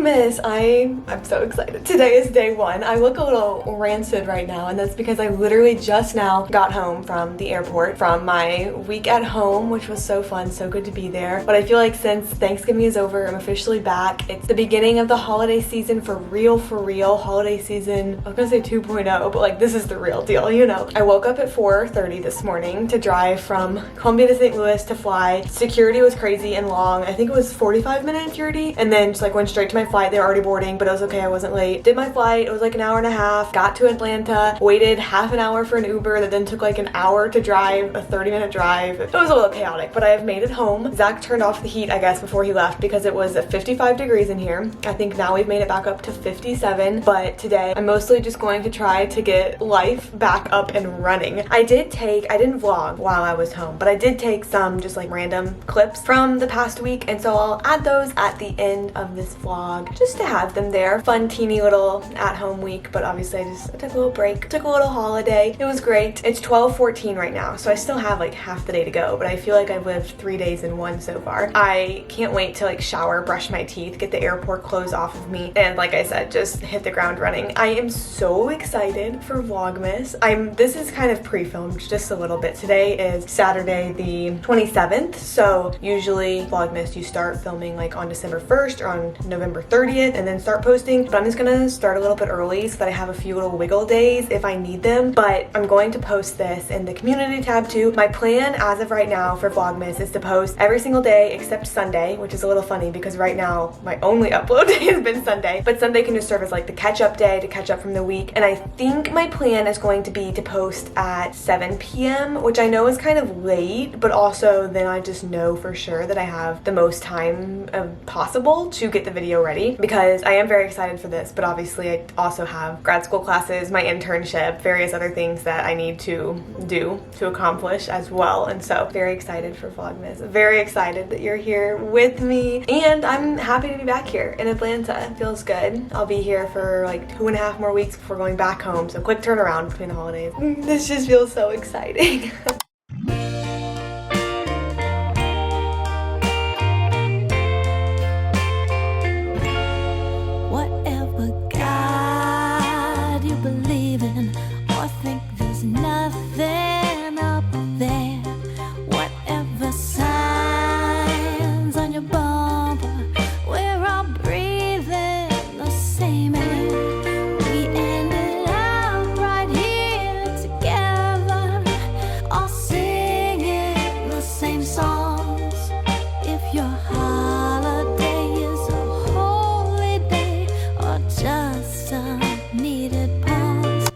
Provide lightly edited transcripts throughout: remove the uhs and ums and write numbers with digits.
Vlogmas! I'm so excited. Today is day one. I look a little rancid right now, and that's because I literally just now got home from the airport from my week at home, which was so fun, so good to be there. But I feel like since Thanksgiving is over, I'm officially back. It's the beginning of the holiday season for real, holiday season. I was gonna say 2.0, but like this is the real deal, you know. I woke up at 4:30 this morning to drive from Columbia to St. Louis to fly. Security was crazy and long. I think it was 45-minute security, and then just like went straight to my flight. They were already boarding, but it was okay, I wasn't late. Did my flight, it was like an hour and a half. Got to Atlanta, waited half an hour for an Uber that then took like an hour to drive, a 30-minute drive. It was a little chaotic, but I have made it home. Zach turned off the heat, I guess, before he left because it was 55 degrees in here. I think now we've made it back up to 57, but today I'm mostly just going to try to get life back up and running. I didn't vlog while I was home, but I did take some just like random clips from the past week, and so I'll add those at the end of this vlog just to have them there. Fun teeny little at-home week, but obviously I took a little break, took a little holiday. It was great. It's 12:14 right now, so I still have like half the day to go, but I feel like I've lived 3 days in one so far. I can't wait to like shower, brush my teeth, get the airport clothes off of me, and like I said, just hit the ground running. I am so excited for Vlogmas. This is kind of pre-filmed just a little bit. Today is Saturday the 27th, so usually Vlogmas you start filming like on December 1st or on November 30th and then start posting, but I'm just gonna start a little bit early so that I have a few little wiggle days if I need them. But I'm going to post this in the community tab too. My plan as of right now for Vlogmas is to post every single day except Sunday, which is a little funny because right now my only upload day has been Sunday, but Sunday can just serve as like the catch-up day to catch up from the week. And I think my plan is going to be to post at 7 p.m., which I know is kind of late, but also then I just know for sure that I have the most time possible to get the video ready, because I am very excited for this, but obviously I also have grad school classes, my internship, various other things that I need to do to accomplish as well. And so very excited for Vlogmas, very excited that you're here with me, and I'm happy to be back here in Atlanta. It feels good. I'll be here for like 2.5 more weeks before going back home, so quick turnaround between the holidays. This just feels so exciting.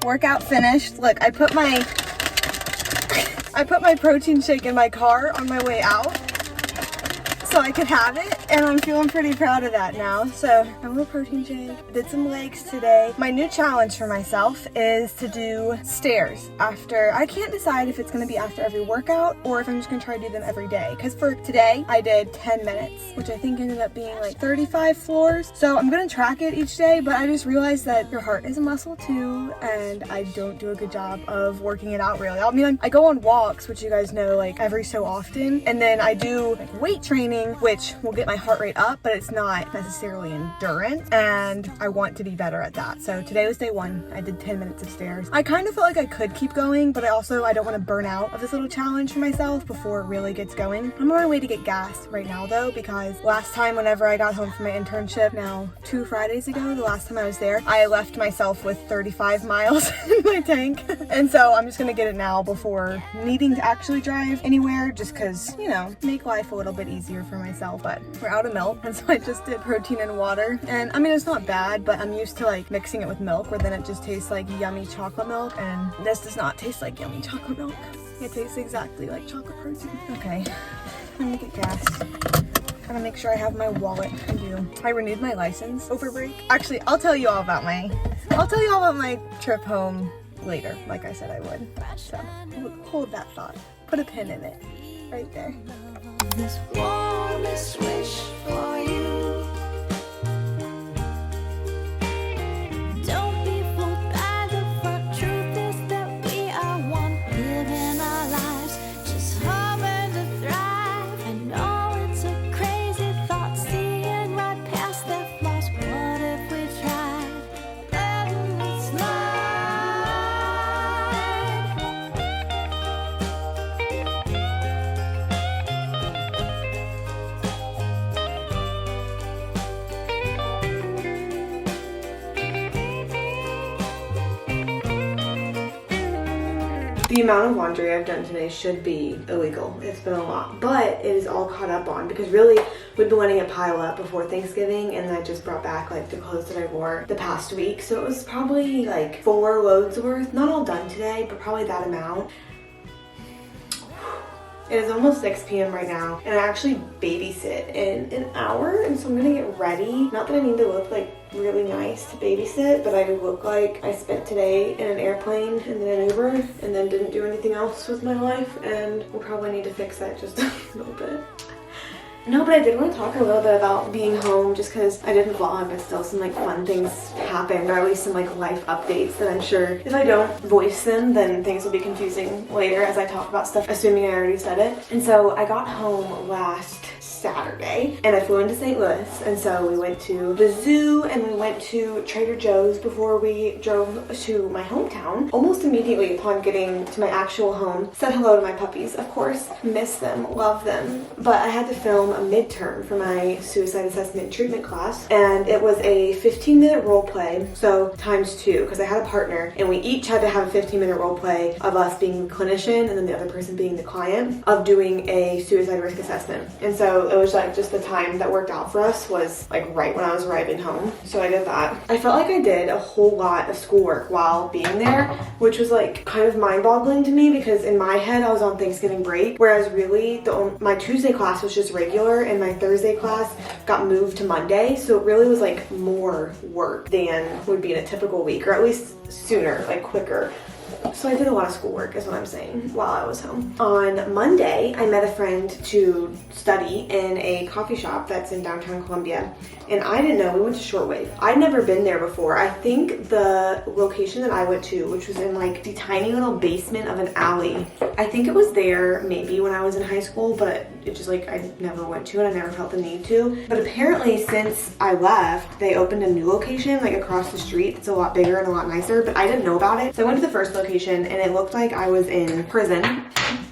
Workout finished. Look, I put my protein shake in my car on my way out so I could have it, and I'm feeling pretty proud of that now. So a little protein shake, did some legs today. My new challenge for myself is to do stairs after. I can't decide if it's going to be after every workout or if I'm just going to try to do them every day, because for today I did 10 minutes, which I think ended up being like 35 floors. So I'm going to track it each day, but I just realized that your heart is a muscle too, and I don't do a good job of working it out really. I mean, I go on walks, which you guys know, like every so often, and then I do like weight training, which will get my heart rate up, but it's not necessarily endurance, and I want to be better at that. So today was day one. I did 10 minutes of stairs. I kind of felt like I could keep going, but I don't want to burn out of this little challenge for myself before it really gets going. I'm on my way to get gas right now though, because last time whenever I got home from my internship, now 2 Fridays ago, the last time I was there, I left myself with 35 miles in my tank. And so I'm just gonna get it now before needing to actually drive anywhere, just because, you know, make life a little bit easier for myself. But we're out of milk, and so I just did protein and water, and I mean, it's not bad, but I'm used to like mixing it with milk where then it just tastes like yummy chocolate milk, and this does not taste like yummy chocolate milk. It tastes exactly like chocolate protein. Okay, I'm gonna get gas. Gotta make sure I have my wallet. I do. I renewed my license over break. Actually, I'll tell you all about my trip home later, like I said I would. So hold that thought. Put a pin in it right there. This warmest wish for you. Don't be fooled by the front. Truth is that we are one, living our lives, just hoping to thrive. I know it's a crazy thought, seeing right past their flaws. What The amount of laundry I've done today should be illegal. It's been a lot, but it is all caught up on because really we've been letting it pile up before Thanksgiving, and I just brought back like the clothes that I wore the past week. So it was probably like 4 loads worth. Not all done today, but probably that amount. It is almost 6 p.m. right now, and I actually babysit in an hour, and so I'm gonna get ready. Not that I need to look like really nice to babysit, but I look like I spent today in an airplane and then an Uber and then didn't do anything else with my life, and we'll probably need to fix that just a little bit. No, but I did want to talk a little bit about being home just because I didn't vlog, but still some like fun things happened, or at least some like life updates that I'm sure if I don't voice them, then things will be confusing later as I talk about stuff, assuming I already said it. And so I got home last Saturday and I flew into St. Louis, and so we went to the zoo and we went to Trader Joe's before we drove to my hometown. Almost immediately upon getting to my actual home, said hello to my puppies, of course, miss them, love them, but I had to film a midterm for my suicide assessment treatment class, and it was a 15-minute role play, so times 2, because I had a partner and we each had to have a 15-minute role play of us being the clinician and then the other person being the client of doing a suicide risk assessment. And so it was like just the time that worked out for us was like right when I was arriving home, so I did that. I felt like I did a whole lot of schoolwork while being there, which was like kind of mind-boggling to me because in my head I was on Thanksgiving break, whereas really my Tuesday class was just regular and my Thursday class got moved to Monday, so it really was like more work than would be in a typical week, or at least sooner, like quicker. So I did a lot of schoolwork is what I'm saying while I was home. On Monday, I met a friend to study in a coffee shop that's in downtown Columbia, and I didn't know, we went to Shortwave. I'd never been there before. I think the location that I went to, which was in like the tiny little basement of an alley, I think it was there maybe when I was in high school, but it just like I never went to it. I never felt the need to. But apparently since I left, they opened a new location like across the street. It's a lot bigger and a lot nicer, but I didn't know about it. So I went to the first location and it looked like I was in prison,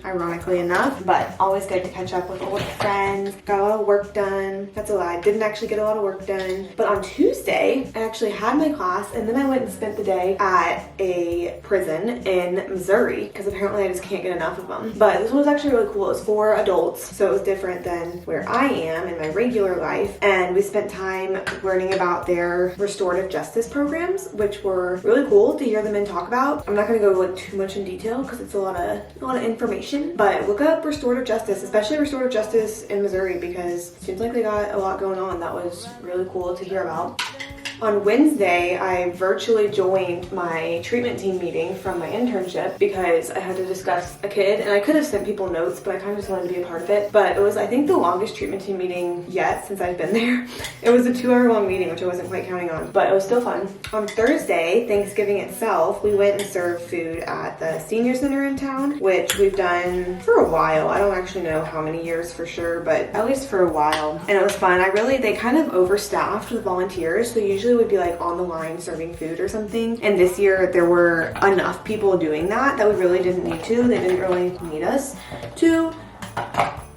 ironically enough, but always good to catch up with old friends. Got a lot of work done. That's a lie. Didn't actually get a lot of work done. But on Tuesday, I actually had my class, and then I went and spent the day at a prison in Missouri because apparently I just can't get enough of them. But this one was actually really cool. It was for adults, so it was different than where I am in my regular life. And we spent time learning about their restorative justice programs, which were really cool to hear them and talk about. I'm not going to go like too much in detail because it's a lot of information, but look up restorative justice, especially restorative justice in Missouri, because it seems like they got a lot going on. That was really cool to hear about. On Wednesday, I virtually joined my treatment team meeting from my internship because I had to discuss a kid, and I could have sent people notes, but I kind of just wanted to be a part of it. But it was, I think, the longest treatment team meeting yet since I've been there. It was a 2-hour long meeting, which I wasn't quite counting on, but it was still fun. On Thursday, Thanksgiving itself, we went and served food at the senior center in town, which we've done for a while. I don't actually know how many years for sure, but at least for a while. And it was fun. They kind of overstaffed with volunteers, so usually would be like on the line serving food or something, and this year there were enough people doing that we really didn't need to. They didn't really need us to.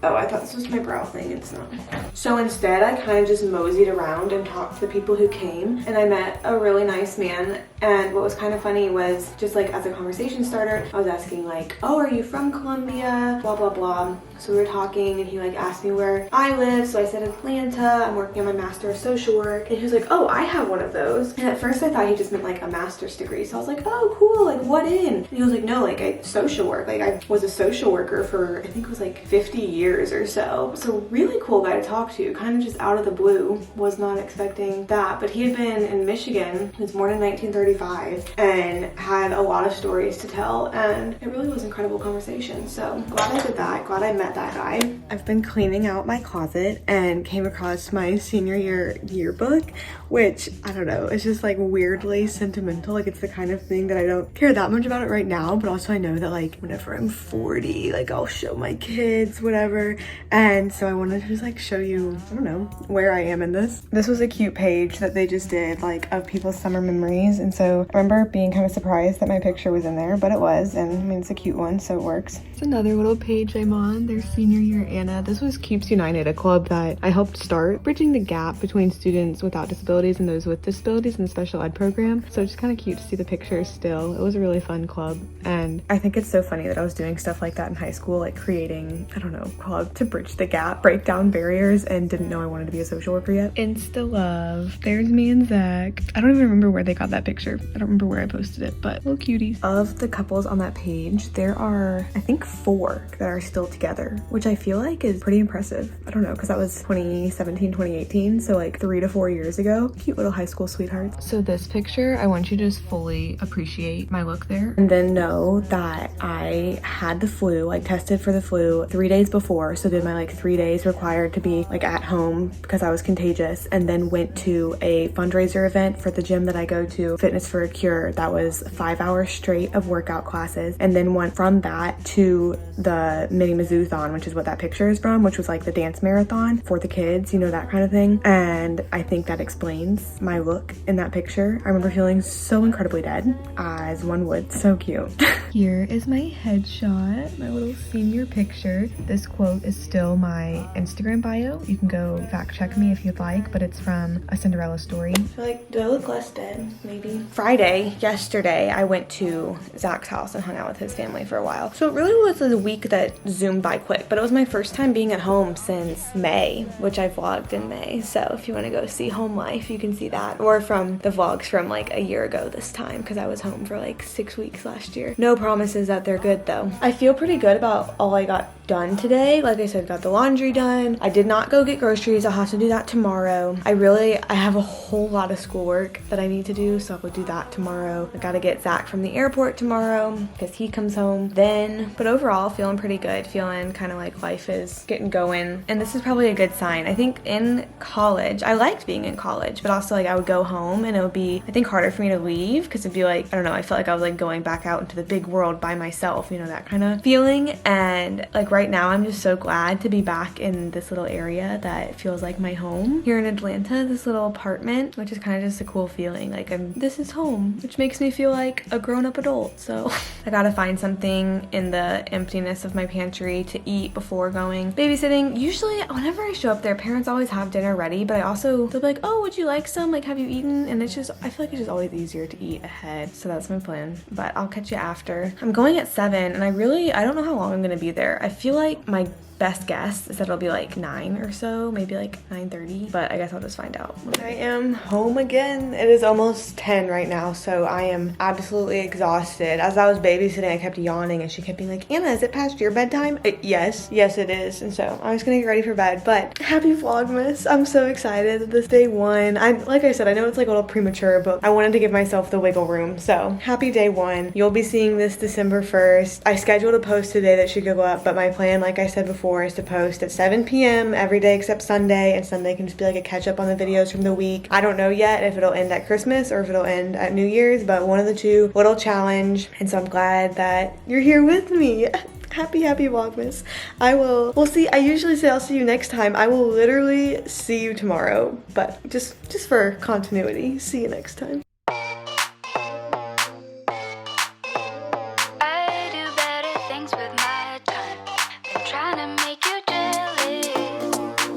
Oh, I thought this was my brow thing. It's not. So instead, I kind of just moseyed around and talked to the people who came, and I met a really nice man. And what was kind of funny was just like as a conversation starter, I was asking like, oh, are you from Columbia? Blah, blah, blah. So we were talking and he like asked me where I live. So I said Atlanta. I'm working on my Master of Social Work. And he was like, oh, I have one of those. And at first I thought he just meant like a master's degree. So I was like, oh, cool. Like what in? And he was like, no, like social work. Like I was a social worker for, I think it was like 50 years or so. So really cool guy to talk to, kind of just out of the blue. Was not expecting that. But he had been in Michigan. He was born in 1935 and had a lot of stories to tell. And it really was an incredible conversation. So glad I did that. Glad I met that guy. I've been cleaning out my closet and came across my senior year yearbook, which I don't know, it's just like weirdly sentimental. Like it's the kind of thing that I don't care that much about it right now, but also I know that like whenever I'm 40, like I'll show my kids whatever, whatever. And so I wanted to just like show you, I don't know, where I am in this. This was a cute page that they just did like of people's summer memories. And so I remember being kind of surprised that my picture was in there, but it was. And I mean, it's a cute one, so it works. It's another little page I'm on. Their senior year Anna. This was Keeps United, a club that I helped start, bridging the gap between students without disabilities and those with disabilities in the special ed program. So it's just kind of cute to see the pictures still. It was a really fun club. And I think it's so funny that I was doing stuff like that in high school, like creating, I don't know, club to bridge the gap, break down barriers, and didn't know I wanted to be a social worker yet. Insta love. There's me and Zach. I don't even remember where they got that picture. I don't remember where I posted it, but little cuties. Of the couples on that page, there are, I think, 4 that are still together, which I feel like is pretty impressive. I don't know, because that was 2017, 2018, so like 3 to 4 years ago. Cute little high school sweethearts. So this picture, I want you to just fully appreciate my look there. And then know that I had the flu, like tested for the flu 3 days before, so did my like 3 days required to be like at home because I was contagious, and then went to a fundraiser event for the gym that I go to, Fitness for a Cure. That was 5 hours straight of workout classes, and then went from that to the Mini Mizzou-thon, which is what that picture is from, which was like the dance marathon for the kids, you know, that kind of thing. And I think that explains my look in that picture. I remember feeling so incredibly dead, as one would. So cute. Here is my headshot, my little senior picture. This quote is still my Instagram bio. You can go fact check me if you'd like, but it's from A Cinderella Story. I feel like, do I look less dead? Maybe. Friday, yesterday, I went to Zach's house and hung out with his family for a while. So it really was a week that zoomed by quick, but it was my first time being at home since May, which I vlogged in May. So if you want to go see home life, you can see that. Or from the vlogs from like a year ago this time, because I was home for like 6 weeks last year. No promises that they're good though. I feel pretty good about all I got done today. Like I said, got the laundry done. I did not go get groceries. I'll have to do that tomorrow. I have a whole lot of schoolwork that I need to do, so I'll do that tomorrow. I gotta get Zach from the airport tomorrow because he comes home then. But overall, feeling pretty good. Feeling kind of like life is getting going. And this is probably a good sign. I think in college, I liked being in college, but also like I would go home and it would be, I think, harder for me to leave because it'd be like, I don't know, I felt like I was like going back out into the big world by myself, you know, that kind of feeling. And like right now, I'm just so glad to be back in this little area that feels like my home here in Atlanta, this little apartment, which is kind of just a cool feeling. Like this is home, which makes me feel like a grown-up adult. So I gotta find something in the emptiness of my pantry to eat before going babysitting. Usually whenever I show up there, parents always have dinner ready, but they'll be like, oh, would you like some? Like, have you eaten? And it's just, I feel like it's just always easier to eat ahead. So that's my plan, but I'll catch you after. I'm going at 7 and I don't know how long I'm gonna be there. I feel like my best guess is that it'll be like 9 or so, maybe like 9:30, but I guess I'll just find out. I am home again. It is almost 10 right now, so I am absolutely exhausted. As I was babysitting, I kept yawning and she kept being like, Anna, is it past your bedtime? Yes it is. And so I was gonna get ready for bed, but happy Vlogmas. I'm so excited. This day 1. Like I said, I know it's like a little premature, but I wanted to give myself the wiggle room. So happy day 1. You'll be seeing this December 1st. I scheduled a post today that should go up, but my plan, like I said before, is to post at 7 p.m. every day except Sunday, and Sunday can just be like a catch up on the videos from the week. I don't know yet if it'll end at Christmas or if it'll end at New Year's, but one of the two, little challenge. And so I'm glad that you're here with me. Happy Vlogmas. We'll see. I usually say I'll see you next time. I will literally see you tomorrow, but just for continuity, see you next time.